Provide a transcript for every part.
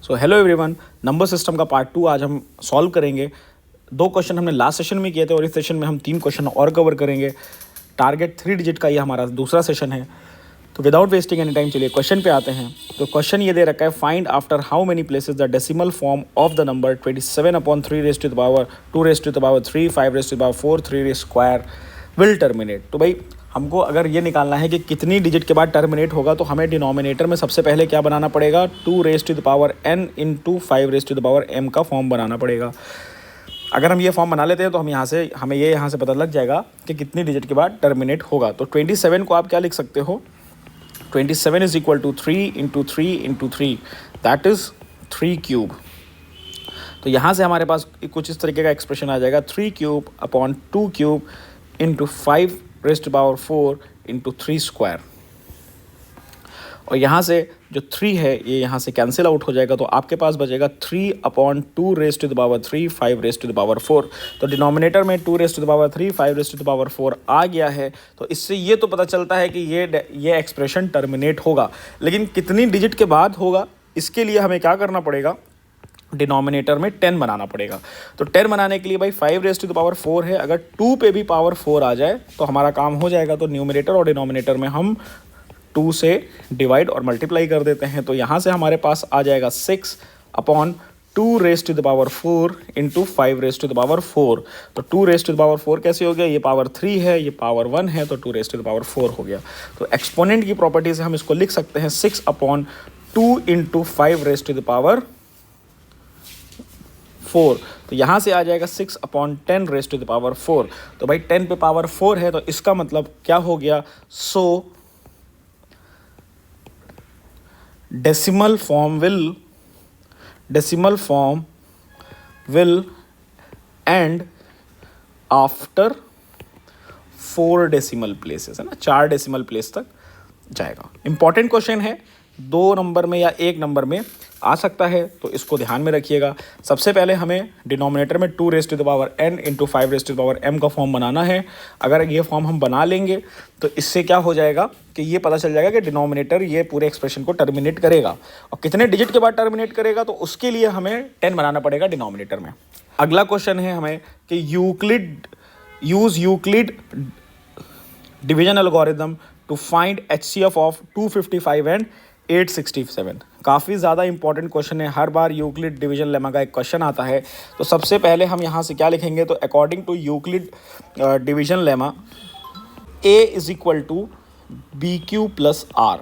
So hello everyone, number system का part 2 आज हम सॉल्व करेंगे। 2 क्वेश्चन हमने लास्ट सेशन में किए थे और इस सेशन में हम 3 क्वेश्चन और कवर करेंगे। टारगेट 3 डिजिट का ये हमारा दूसरा सेशन है। तो विदाउट वेस्टिंग एनी टाइम चलिए क्वेश्चन पे आते हैं। तो क्वेश्चन ये दे रखा है, find after how many places the decimal form of the number 27/3 5 3 square will terminate. तो भाई हमको अगर ये निकालना है कि कितनी डिजिट के बाद टर्मिनेट होगा, तो हमें डिनोमिनेटर में सबसे पहले क्या बनाना पड़ेगा, 2n इंटू 5m का फॉर्म बनाना पड़ेगा। अगर हम ये फॉर्म बना लेते हैं तो हमें यहाँ से पता लग जाएगा कि कितनी डिजिट के बाद टर्मिनेट होगा। तो 27 को आप क्या लिख सकते हो, 27 is equal to 3 into 3 into 3, that is 3 cube. तो यहाँ से हमारे पास कुछ इस तरीके का एक्सप्रेशन आ जाएगा, 3 cube upon 2 cube into 5 into 3 square. और यहाँ से जो 3 है ये यहाँ से कैंसिल आउट हो जाएगा, तो आपके पास बचेगा 3/2 5 तो डिनोमिनेटर में 2 5 आ गया है। तो इससे ये तो पता चलता है कि ये एक्सप्रेशन टर्मिनेट होगा, लेकिन कितनी डिजिट के बाद होगा इसके लिए हमें क्या करना पड़ेगा, डिनोमिनेटर में 10 बनाना पड़ेगा। तो 10 बनाने के लिए भाई 5 है, अगर 2 पे भी पावर 4 आ जाए तो हमारा काम हो जाएगा। तो न्यूमरेटर और डिनोमिनेटर में हम 2 से डिवाइड और मल्टीप्लाई कर देते हैं। तो यहाँ से हमारे पास आ जाएगा 6/2 इंटू 5 तो 2 कैसे हो गया, ये पावर 3 है, ये पावर 1 है, तो 2 हो गया। तो एक्सपोनेंट की प्रॉपर्टी से हम इसको लिख सकते हैं 6/2 इंटू 5 4। तो यहाँ से आ जाएगा 6/10 तो भाई 10 पे पावर 4 है, तो इसका मतलब क्या हो गया, सो decimal form will and after 4 decimal places, है ना, 4 डेसिमल प्लेस तक जाएगा। इंपॉर्टेंट क्वेश्चन है, 2 नंबर में या 1 नंबर में आ सकता है, तो इसको ध्यान में रखिएगा। सबसे पहले हमें डिनोमिनेटर में 2n इंटू 5m का फॉर्म बनाना है। अगर ये फॉर्म हम बना लेंगे तो इससे क्या हो जाएगा कि ये पता चल जाएगा कि डिनोमिनेटर ये पूरे एक्सप्रेशन को टर्मिनेट करेगा, और कितने डिजिट के बाद टर्मिनेट करेगा, तो उसके लिए हमें 10 बनाना पड़ेगा डिनोमिनेटर में। अगला क्वेश्चन है हमें कि Euclid division algorithm to find HCF of 255 and 867। काफ़ी ज़्यादा इंपॉर्टेंट क्वेश्चन है, हर बार यूक्लिड डिवीजन लेमा का एक क्वेश्चन आता है। तो सबसे पहले हम यहाँ से क्या लिखेंगे, तो according to Euclid division lemma A is equal to BQ plus R,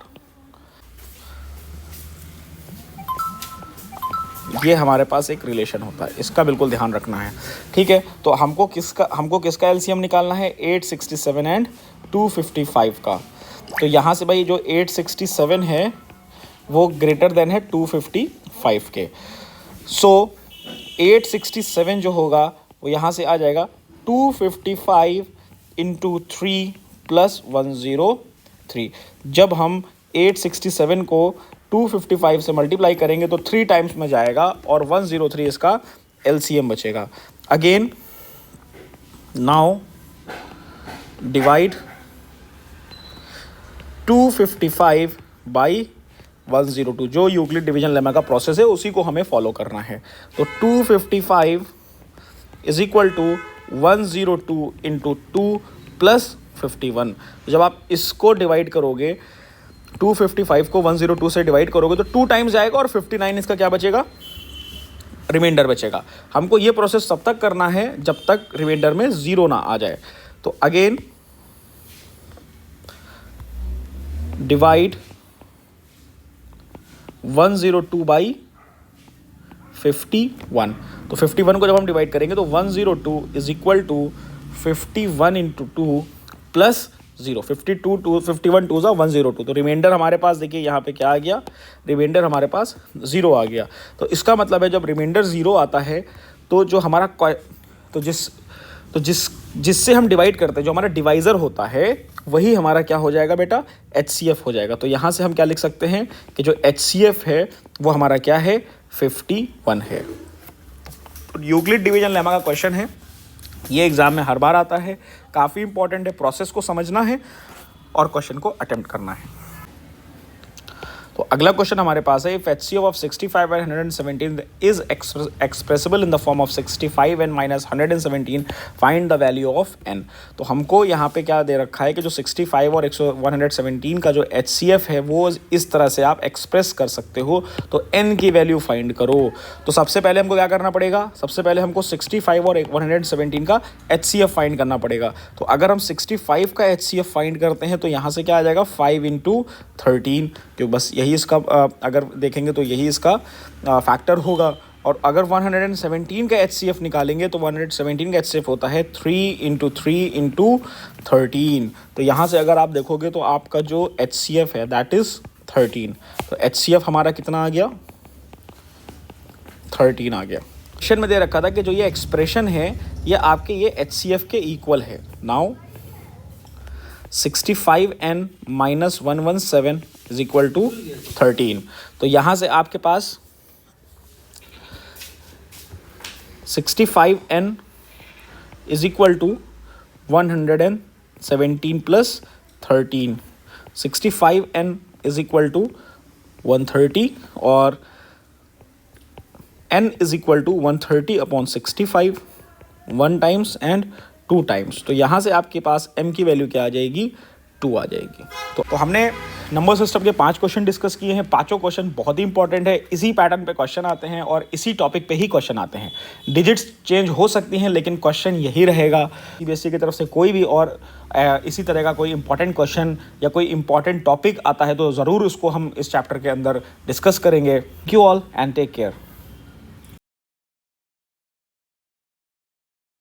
ये हमारे पास एक रिलेशन होता है, इसका बिल्कुल ध्यान रखना है, ठीक है। तो हमको किसका एलसीएम निकालना है, 867 एंड 255 का। तो यहाँ से भाई जो 867 है वो ग्रेटर देन है 255 के। सो 867 जो होगा वो यहाँ से आ जाएगा 255 इंटू 3 प्लस 103। जब हम 867 को 255 से मल्टीप्लाई करेंगे तो 3 टाइम्स में जाएगा और 103 इसका एलसीएम बचेगा। अगेन नाउ डिवाइड 255 बाई 102, जो यूक्लिड डिवीजन लेमा का प्रोसेस है उसी को हमें फॉलो करना है। तो 255 is equal to 102 into 2 plus 51। जब आप इसको डिवाइड करोगे, 255 को 102 से डिवाइड करोगे तो 2 टाइम्स जाएगा और 59 इसका क्या बचेगा, रिमाइंडर बचेगा। हमको ये प्रोसेस तब तक करना है जब तक रिमाइंडर में 0 ना आ जाए। तो अगेन डिवाइड 102 बाई 51। तो 51 को जब हम डिवाइड करेंगे तो 102 is equal to 51 into 2 plus 0। 51 two ज़ा 102। तो रिमाइंडर हमारे पास देखिए यहाँ पे क्या आ गया, रिमाइंडर हमारे पास 0 आ गया। तो इसका मतलब है जब रिमाइंडर 0 आता है तो जो हमारा जिससे हम डिवाइड करते हैं, जो हमारा डिवाइज़र होता है, वही हमारा क्या हो जाएगा बेटा, HCF हो जाएगा। तो यहाँ से हम क्या लिख सकते हैं कि जो HCF है वो हमारा क्या है, 51 है। यूक्लिड डिवीजन लेमा का क्वेश्चन है, ये एग्ज़ाम में हर बार आता है, काफ़ी इंपॉर्टेंट है, प्रोसेस को समझना है और क्वेश्चन को अटेम्प्ट करना है। तो अगला क्वेश्चन हमारे पास है, if HCF of 65 and 117 is expressible in the form of 65 and minus 117 find the value of n। तो हमको यहाँ पे क्या दे रखा है कि जो 65 और 117 का जो HCF है वो इस तरह से आप एक्सप्रेस कर सकते हो, तो n की वैल्यू फाइंड करो। तो सबसे पहले हमको क्या करना पड़ेगा, सबसे पहले हमको 65 और 117 का HCF फाइंड करना पड़ेगा। तो अगर हम 65 का HCF फाइंड करते हैं तो यहाँ से क्या आ जाएगा 5 × 13, क्योंकि बस यही इसका अगर देखेंगे तो यही इसका फैक्टर होगा। और अगर 117 का HCF निकालेंगे तो 117 का HCF होता है 3 × 3 × 13। तो यहाँ से अगर आप देखोगे तो आपका जो HCF है दैट इज़ 13। तो HCF हमारा कितना आ गया, 13 आ गया। क्वेश्चन में दे रखा था कि जो ये एक्सप्रेशन है ये आपके ये HCF के इक्वल है। Now 65n minus 117 is equal to 13। तो यहाँ से आपके पास 65n is equal to 117 plus 13। 65n is equal to 130 और n is equal to 130 upon 65 1 times and 2 times. तो यहाँ से आपके पास m की वैल्यू क्या आ जाएगी, 2 आ जाएगी। तो हमने नंबर सिस्टम के 5 क्वेश्चन डिस्कस किए हैं। पांचों क्वेश्चन बहुत ही इंपॉर्टेंट है, इसी पैटर्न पे क्वेश्चन आते हैं और इसी टॉपिक पे ही क्वेश्चन आते हैं। डिजिट्स चेंज हो सकती हैं लेकिन क्वेश्चन यही रहेगा। सीबीएसई की तरफ से कोई भी और इसी तरह का कोई इंपॉर्टेंट क्वेश्चन या कोई इंपॉर्टेंट टॉपिक आता है तो ज़रूर उसको हम इस चैप्टर के अंदर डिस्कस करेंगे। Thank you all and take care.